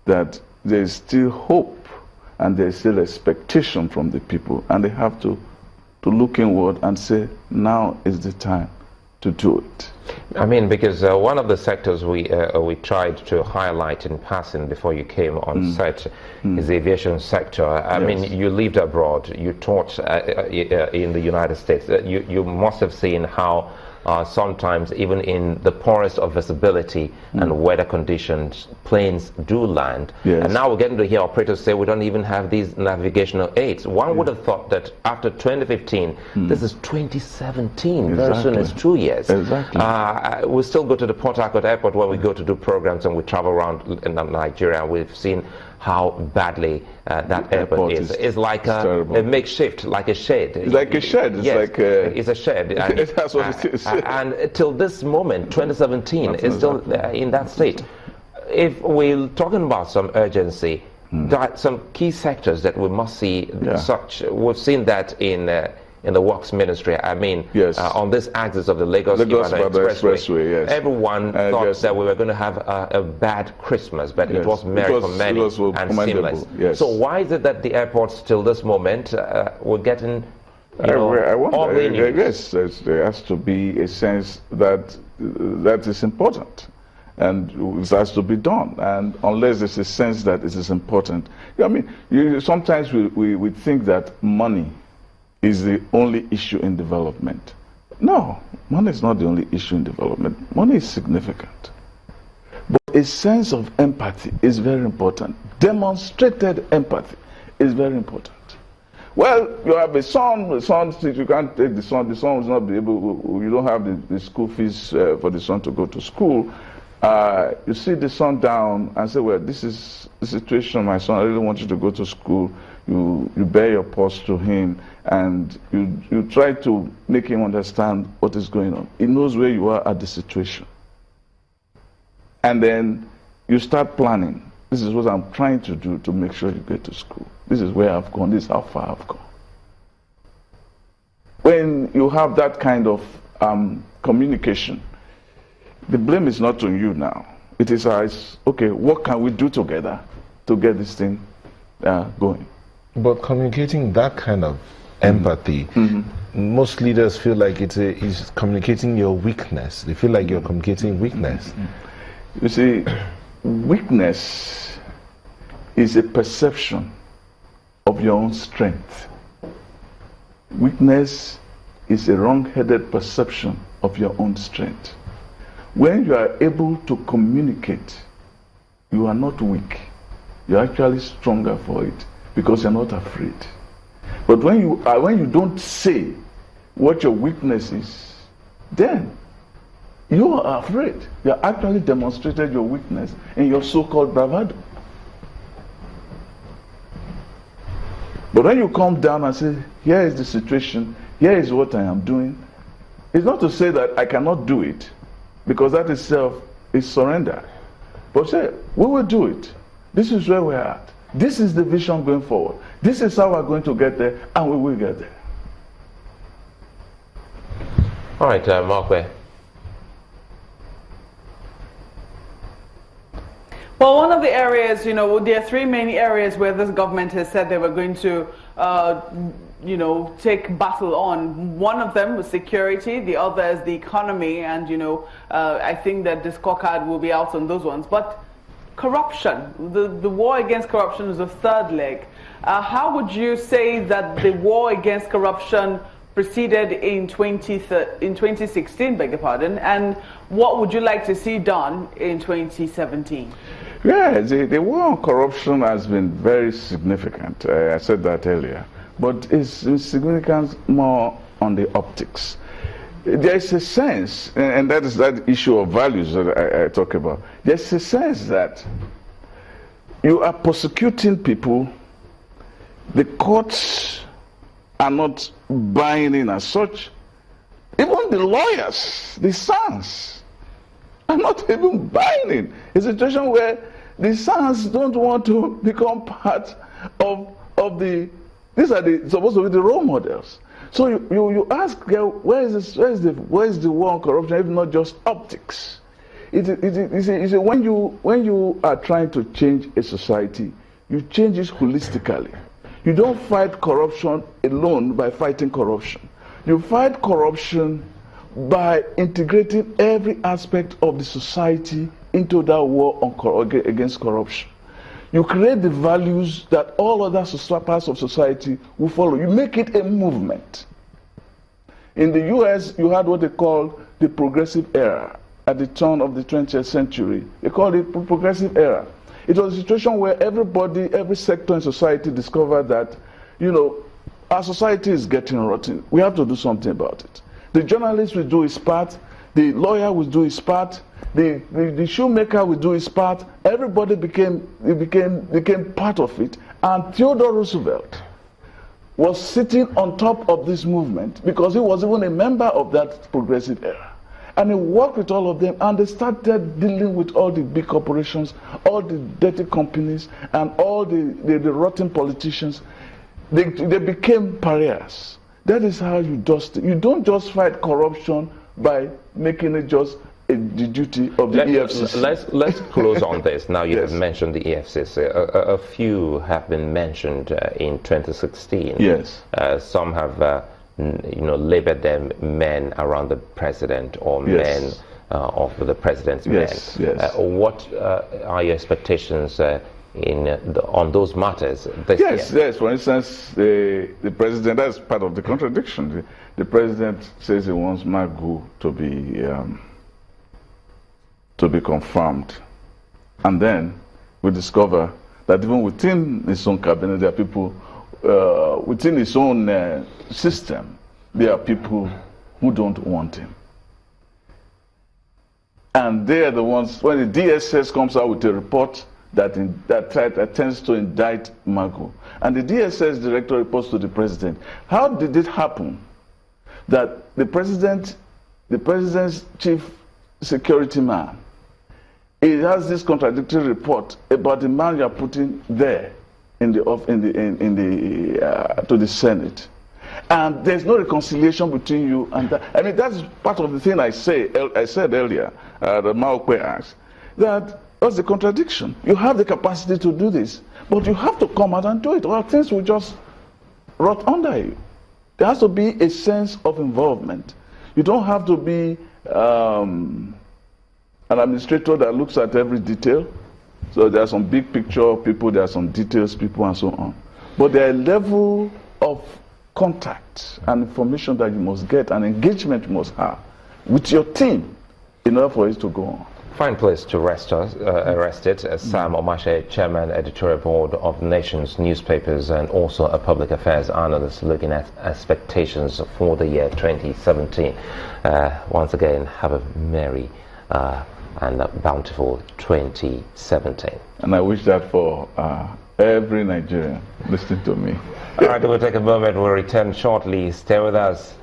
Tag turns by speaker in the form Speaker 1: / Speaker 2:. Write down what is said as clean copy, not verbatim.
Speaker 1: that there is still hope and there is still expectation from the people, and they have to look inward and say, now is the time to do it.
Speaker 2: I mean, because one of the sectors we tried to highlight in passing before you came on set is the aviation sector. I mean, you lived abroad, you taught in the United States. You must have seen how sometimes even in the poorest of visibility and weather conditions, planes do land.
Speaker 1: Yes.
Speaker 2: And now we're getting to hear operators say we don't even have these navigational aids. One would have thought that after 2015, this is 2017, very soon it's 2 years.
Speaker 1: Exactly.
Speaker 2: We still go to the Port Harcourt airport where we go to do programs, and we travel around in Nigeria, and we've seen how badly that airport is. It's like a makeshift, like a shed.
Speaker 1: It's like a shed. It's like
Speaker 2: it's a shed. And,
Speaker 1: that's what it is.
Speaker 2: And till this moment, 2017, is still in that state. If we're talking about some urgency, there are some key sectors that we must see such. We've seen that in the Works Ministry. I mean, on this axis of the Lagos-Ibadan Expressway, everyone thought that we were going to have a bad Christmas, but it was merry for many and seamless. So why is it that the airports, till this moment, we're getting
Speaker 1: I wonder,
Speaker 2: all the news?
Speaker 1: yes, there has to be a sense that that is important, and it has to be done. And unless there's a sense that it is important, I mean, sometimes we think that money is the only issue in development. No, money is not the only issue in development. Money is significant. But a sense of empathy is very important. Demonstrated empathy is very important. Well, you have a son, you can't take the son will not be able, you don't have the school fees for the son to go to school. You sit the son down and say, well, this is the situation, my son, I really want you to go to school. You bear your pulse to him, and you try to make him understand what is going on. He knows where you are at the situation. And then you start planning. This is what I'm trying to do to make sure you get to school. This is where I've gone. This is how far I've gone. When you have that kind of communication, the blame is not on you now. It is okay, what can we do together to get this thing going?
Speaker 3: But communicating that kind of empathy, most leaders feel like it's communicating your weakness. They feel like you're communicating weakness.
Speaker 1: You see, weakness is a perception of your own strength. Weakness is a wrong-headed perception of your own strength. When you are able to communicate, you are not weak. You're actually stronger for it, because you're not afraid. But when you don't say what your weakness is, then you are afraid. You have actually demonstrated your weakness in your so-called bravado. But when you come down and say, here is the situation, here is what I am doing, it's not to say that I cannot do it, because that itself is surrender. But say, we will do it. This is where we're at. This is the vision going forward. This is how we're going to get there, and we will get there.
Speaker 2: All right, Markwe.
Speaker 4: Well, one of the areas, there are three main areas where this government has said they were going to, take battle on. One of them was security, the other is the economy, and, I think that the scorecard will be out on those ones. But corruption, the war against corruption is the third leg. How would you say that the war against corruption proceeded in 2016, beg your pardon, and what would you like to see done in 2017?
Speaker 1: Yeah, the war on corruption has been very significant. I said that earlier. But it's significant more on the optics. There is a sense, and that is that issue of values that I talk about. There's a sense that you are prosecuting people, the courts are not buying in as such. Even the lawyers, the sons, are not even buying in. It's a situation where the sons don't want to become part of these are supposed to be the role models. So you ask, where is the war on corruption if not just optics? when you are trying to change a society, you change it holistically. You don't fight corruption alone by fighting corruption. You fight corruption by integrating every aspect of the society into that war against corruption. You create the values that all other parts of society will follow. You make it a movement. In the US, you had what they call the progressive era at the turn of the 20th century. They called it progressive era. It was a situation where everybody, every sector in society discovered that, you know, our society is getting rotten. We have to do something about it. The journalist will do his part. The lawyer will do his part. The shoemaker will do his part. Everybody became part of it. And Theodore Roosevelt was sitting on top of this movement because he was even a member of that progressive era. And he worked with all of them, and they started dealing with all the big corporations, all the dirty companies, and all the rotten politicians. They became pariahs. That is how you dust it. You don't just fight corruption by making it just the duty of the EFCC.
Speaker 2: Let's close on this. Now you
Speaker 1: Yes.
Speaker 2: have mentioned the EFCC. A few have been mentioned in 2016.
Speaker 1: Yes.
Speaker 2: Some have labeled them men around the president or
Speaker 1: Yes.
Speaker 2: men of the president's
Speaker 1: Yes,
Speaker 2: men.
Speaker 1: yes.
Speaker 2: What are your expectations on those matters this year?
Speaker 1: Yes. For instance, the president, that's part of the contradiction. The president says he wants Magu to be confirmed. And then we discover that even within his own cabinet, there are people, within his own system, there are people who don't want him. And they are the ones, when the DSS comes out with a report that tends to indict Magu, and the DSS director reports to the president, how did it happen that the president's chief security man, he has this contradictory report about the man you are putting there to the Senate, and there's no reconciliation between you and that? I mean, that's part of the thing I said earlier, that Maokwe asked, that what's the contradiction? You have the capacity to do this, but you have to come out and do it, or things will just rot under you. There has to be a sense of involvement. You don't have to be an administrator that looks at every detail. So there are some big picture people, there are some details people, and so on. But there are a level of contact and information that you must get, and engagement you must have with your team in order for it to go on.
Speaker 2: Fine place to arrest it. Sam Omatseye, Chairman, Editorial Board of Nation's Newspapers, and also a public affairs analyst, looking at expectations for the year 2017. Once again, have a merry and a bountiful 2017.
Speaker 1: And I wish that for every Nigerian listening to me.
Speaker 2: All right, we'll take a moment. We'll return shortly. Stay with us.